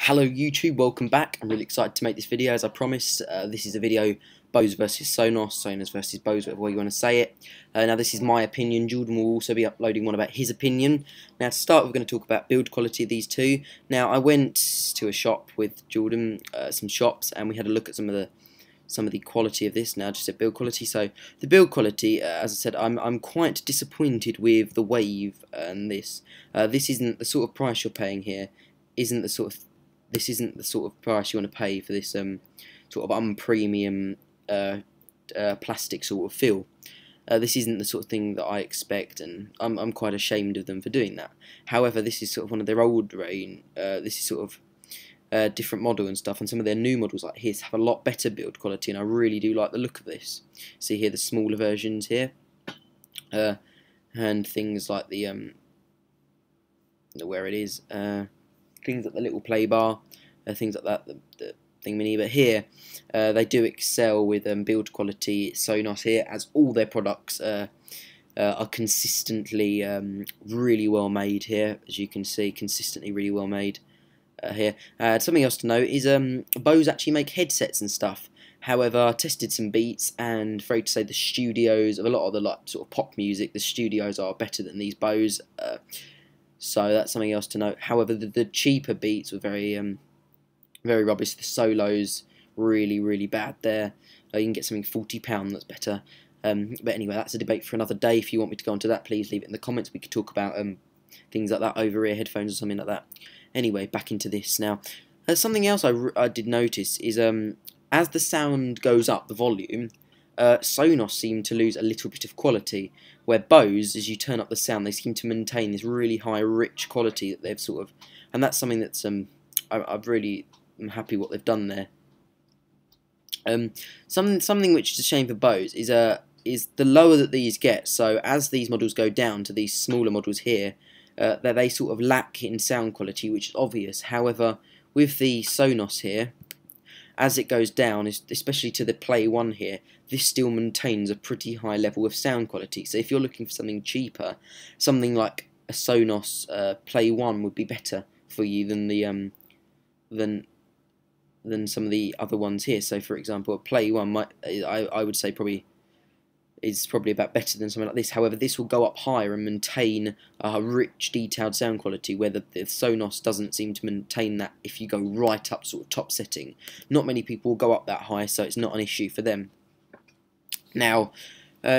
Hello YouTube, welcome back. I'm really excited to make this video as I promised. This is a video Bose versus Sonos, Sonos versus Bose, whatever way you want to say it. Now this is my opinion. Jordan will also be uploading one about his opinion. Now to start, we're going to talk about build quality of these two. Now I went to a shop with Jordan, some shops, and we had a look at some of the quality of this. Now just at build quality. So the build quality, as I said, I'm quite disappointed with the Wave and this. This isn't the sort of price you're paying here. This isn't the sort of price you want to pay for this sort of unpremium plastic sort of feel. This isn't the sort of thing that I expect, and I'm quite ashamed of them for doing that. However, this is sort of one of their old range. This is sort of different model and stuff, and some of their new models like his have a lot better build quality, and I really do like the look of this. See here the smaller versions here, and things like the where it is. Things like the little play bar, things like that, the thing mini. But here, they do excel with build quality. Sonos here, as all their products are consistently really well made here, as you can see, consistently really well made here. Something else to note is Bose actually make headsets and stuff. However, I tested some Beats, and afraid to say the studios of a lot of the sort of pop music, the studios are better than these Bose. So that's something else to note. However, the cheaper Beats were very rubbish. The Solos really bad there. You can get something £40 that's better. But anyway, that's a debate for another day. If you want me to go into that, please leave it in the comments. We could talk about things like that, over-ear headphones or something like that. Anyway, back into this now. Something else I did notice is as the sound goes up, the volume, Sonos seem to lose a little bit of quality, where Bose, as you turn up the sound, they seem to maintain this really high, rich quality that they've sort of, and that's something that's I really am happy what they've done there. Something which is a shame for Bose is the lower that these get. So as these models go down to these smaller models here, that they sort of lack in sound quality, which is obvious. However, with the Sonos here, as it goes down, especially to the Play 1 here, this still maintains a pretty high level of sound quality. So if you're looking for something cheaper, something like a Sonos Play 1 would be better for you than the than some of the other ones here. So for example, a Play 1 I would say is probably about better than something like this. However, this will go up higher and maintain a rich, detailed sound quality, where the Sonos doesn't seem to maintain that if you go right up sort of top setting. Not many people will go up that high, so it's not an issue for them. Now,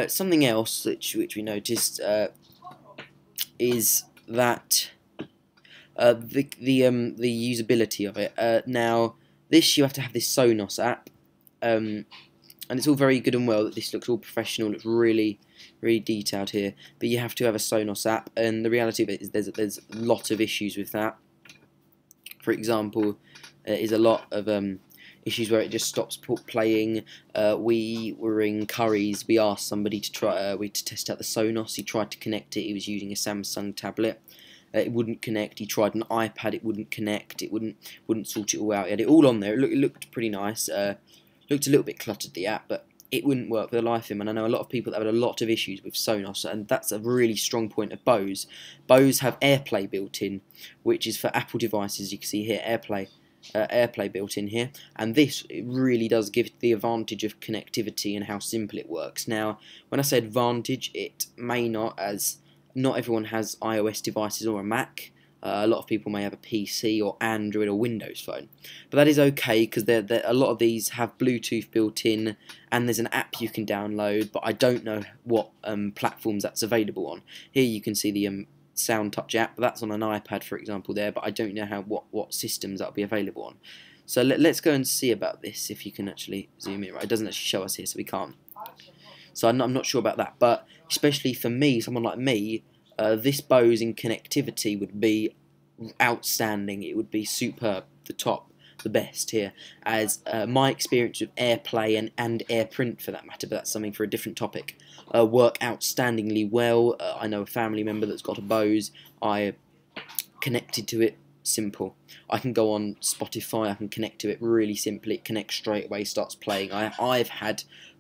something else which we noticed is that the usability of it. Now, this you have to have this Sonos app. And it's all very good and well that this looks all professional, looks really detailed here, but you have to have a Sonos app, and the reality of it is there's a lot of issues with that. For example, there is a lot of issues where it just stops playing. We were in Curry's, we asked somebody to try to test out the Sonos. He tried to connect it, he was using a Samsung tablet. It wouldn't connect. He tried an iPad, it wouldn't connect, it wouldn't sort it all out. He had it all on there, it looked pretty nice. Looked a little bit cluttered, the app, but it wouldn't work for the life of him. And I know a lot of people that have had a lot of issues with Sonos, and that's a really strong point of Bose. Bose have AirPlay built in, which is for Apple devices. You can see here AirPlay built in here, and this really does give the advantage of connectivity and how simple it works. Now, when I say advantage, it may not, as not everyone has iOS devices or a Mac. A lot of people may have a PC or Android or Windows phone, but that is okay because a lot of these have Bluetooth built in, and there's an app you can download, but I don't know what platforms that's available on. Here you can see the Sound Touch app, but that's on an iPad, for example, there, but I don't know what systems that'll be available on. So let's go and see about this, if you can actually zoom in. Right, it doesn't actually show us here, so we can't. So I'm not sure about that, but especially for me, someone like me, this Bose in connectivity would be outstanding. It would be superb, the top, the best here. As my experience with AirPlay and AirPrint, for that matter, but that's something for a different topic, work outstandingly well. I know a family member that's got a Bose. I connected to it simple. I can go on Spotify, I can connect to it really simply, it connects straight away, starts playing.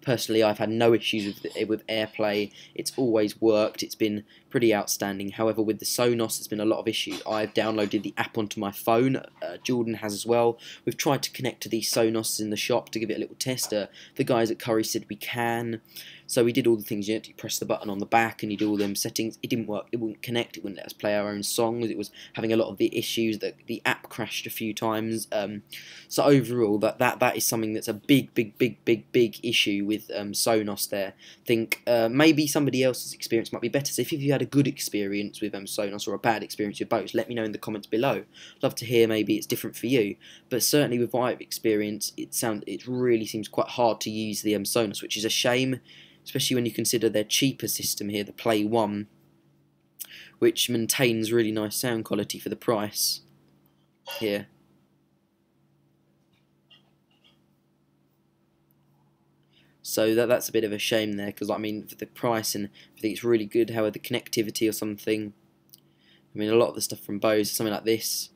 Personally, I've had no issues with AirPlay, it's always worked, it's been pretty outstanding. However, with the Sonos, there's been a lot of issues. I've downloaded the app onto my phone, Jordan has as well. We've tried to connect to these Sonos in the shop to give it a little test. The guys at Curry said we can, so we did all the things. You press the button on the back and you do all them settings. It didn't work, it wouldn't connect, it wouldn't let us play our own songs, it was having a lot of the issues, that the app crashed a few times. So overall, that is something that's a big issue with Sonos there. I think maybe somebody else's experience might be better. So if you've had a good experience with Sonos or a bad experience with Bose, let me know in the comments below. Love to hear maybe it's different for you. But certainly with what I've experienced, it really seems quite hard to use the Sonos, which is a shame, especially when you consider their cheaper system here, the Play 1, which maintains really nice sound quality for the price here. So that's a bit of a shame there, because I mean, for the price, and I think it's really good. However, the connectivity or something, I mean, a lot of the stuff from Bose, something like this,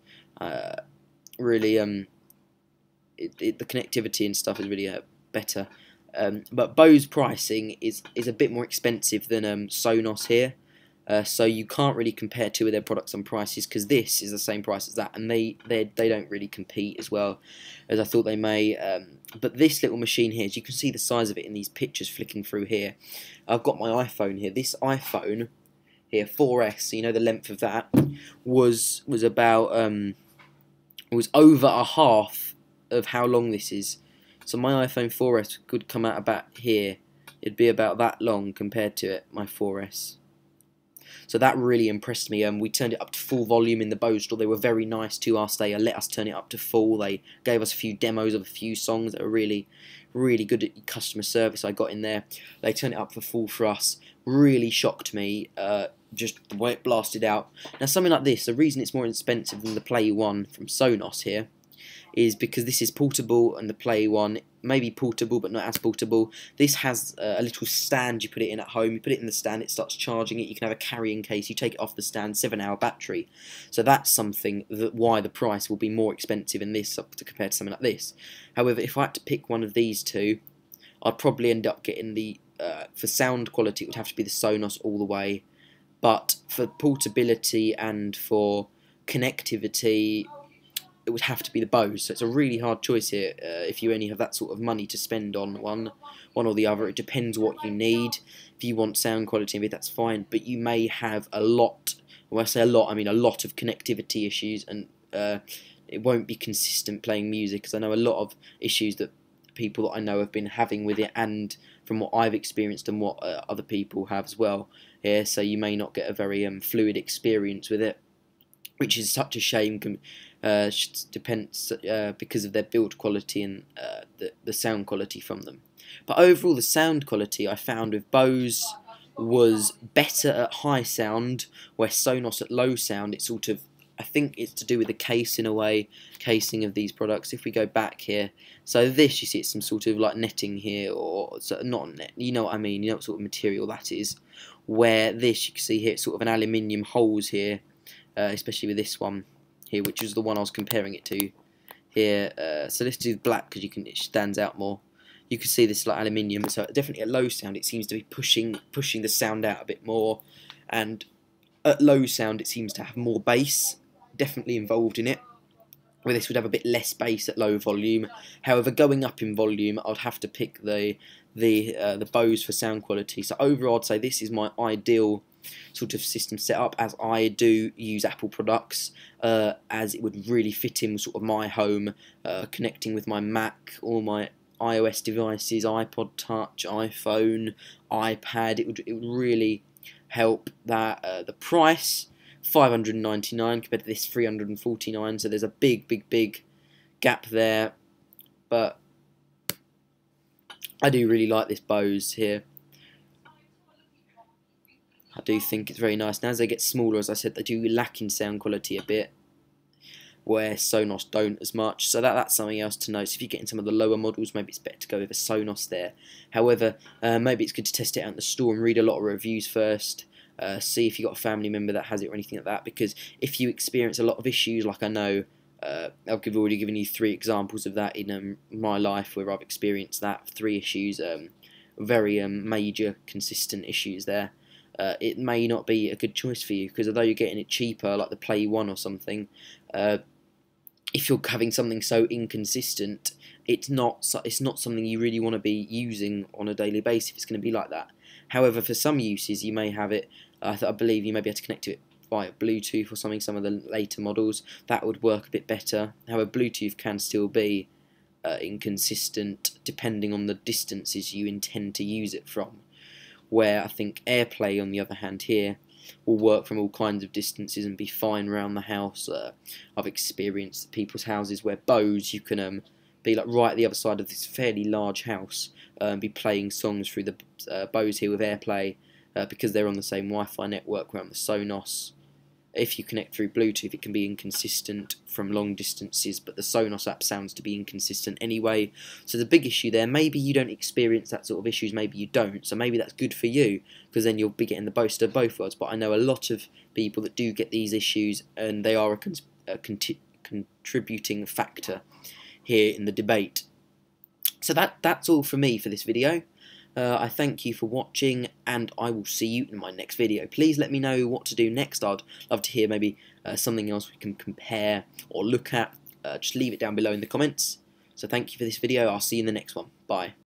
really, the connectivity and stuff is really better. But Bose pricing is a bit more expensive than Sonos here. So you can't really compare two of their products on prices, because this is the same price as that, and they don't really compete as well as I thought they may. But this little machine here, as you can see the size of it in these pictures flicking through here. I've got my iPhone here. This iPhone here, 4S, so you know the length of that, was about was over a half of how long this is. So my iPhone 4S could come out about here. It'd be about that long compared to my 4S. So that really impressed me. We turned it up to full volume in the Bose store. They were very nice to us. They let us turn it up to full. They gave us a few demos of a few songs that were really good at customer service I got in there. They turned it up for full for us. Really shocked me, just the way it blasted out. Now something like this, the reason it's more expensive than the Play 1 from Sonos here, is because this is portable, and the Play 1 may be portable but not as portable. This has a little stand you put it in at home. You put it in the stand, it starts charging it. You can have a carrying case, you take it off the stand, 7-hour battery. So that's something why the price will be more expensive in this compared to something like this. However, if I had to pick one of these two, I'd probably end up getting the, for sound quality it would have to be the Sonos all the way, but for portability and for connectivity it would have to be the Bose. So it's a really hard choice here if you only have that sort of money to spend on one or the other. It depends what you need. If you want sound quality, maybe that's fine, but you may have a lot, when I say a lot, I mean a lot of connectivity issues, and it won't be consistent playing music, because I know a lot of issues that people that I know have been having with it, and from what I've experienced and what other people have as well here, so you may not get a very fluid experience with it, which is such a shame. Depends because of their build quality and the sound quality from them. But overall, the sound quality I found with Bose was better at high sound, where Sonos at low sound, it's sort of, I think it's to do with the case in a way, casing of these products. If we go back here, so this, you see it's some sort of like netting here, or not net, you know what I mean, you know what sort of material that is, where this, you can see here, it's sort of an aluminium holes here, especially with this one here, which is the one I was comparing it to here. So let's do black, because it stands out more. You can see this like aluminium, so definitely at low sound it seems to be pushing the sound out a bit more, and at low sound it seems to have more bass definitely involved in it, where this would have a bit less bass at low volume. However, going up in volume, I'd have to pick the Bose for sound quality. So overall, I'd say this is my ideal sort of system setup, as I do use Apple products, as it would really fit in with sort of my home, connecting with my Mac, all my iOS devices, iPod Touch, iPhone, iPad. It would really help. That the price, $599 compared to this $349, so there's a big gap there, but I do really like this Bose here. I do think it's very nice. Now as they get smaller, as I said, they do lack in sound quality a bit, where Sonos don't as much, so that's something else to know. So if you get in some of the lower models, maybe it's better to go with a Sonos there. However, maybe it's good to test it out in the store and read a lot of reviews first. See if you've got a family member that has it or anything like that, because if you experience a lot of issues, like I know, I've already given you 3 examples of that in my life where I've experienced that, 3 issues, very major consistent issues there. It may not be a good choice for you, because although you're getting it cheaper, like the Play 1 or something, if you're having something so inconsistent, it's not something you really want to be using on a daily basis if it's going to be like that. However, for some uses you may have it, I believe you may be able to connect to it via Bluetooth or something, some of the later models, that would work a bit better. However, Bluetooth can still be inconsistent depending on the distances you intend to use it from, where I think AirPlay on the other hand here will work from all kinds of distances and be fine around the house. I've experienced people's houses where Bose, you can be like right at the other side of this fairly large house and be playing songs through the Bose here with AirPlay, because they're on the same Wi-Fi network. Where on the Sonos, if you connect through Bluetooth, it can be inconsistent from long distances, but the Sonos app sounds to be inconsistent anyway. So the big issue there, maybe you don't experience that sort of issues, maybe you don't, so maybe that's good for you, because then you'll be getting the best of both worlds. But I know a lot of people that do get these issues, and they are a contributing factor here in the debate. So that's all for me for this video. I thank you for watching, and I will see you in my next video. Please let me know what to do next. I'd love to hear maybe something else we can compare or look at. Just leave it down below in the comments. So thank you for this video. I'll see you in the next one. Bye.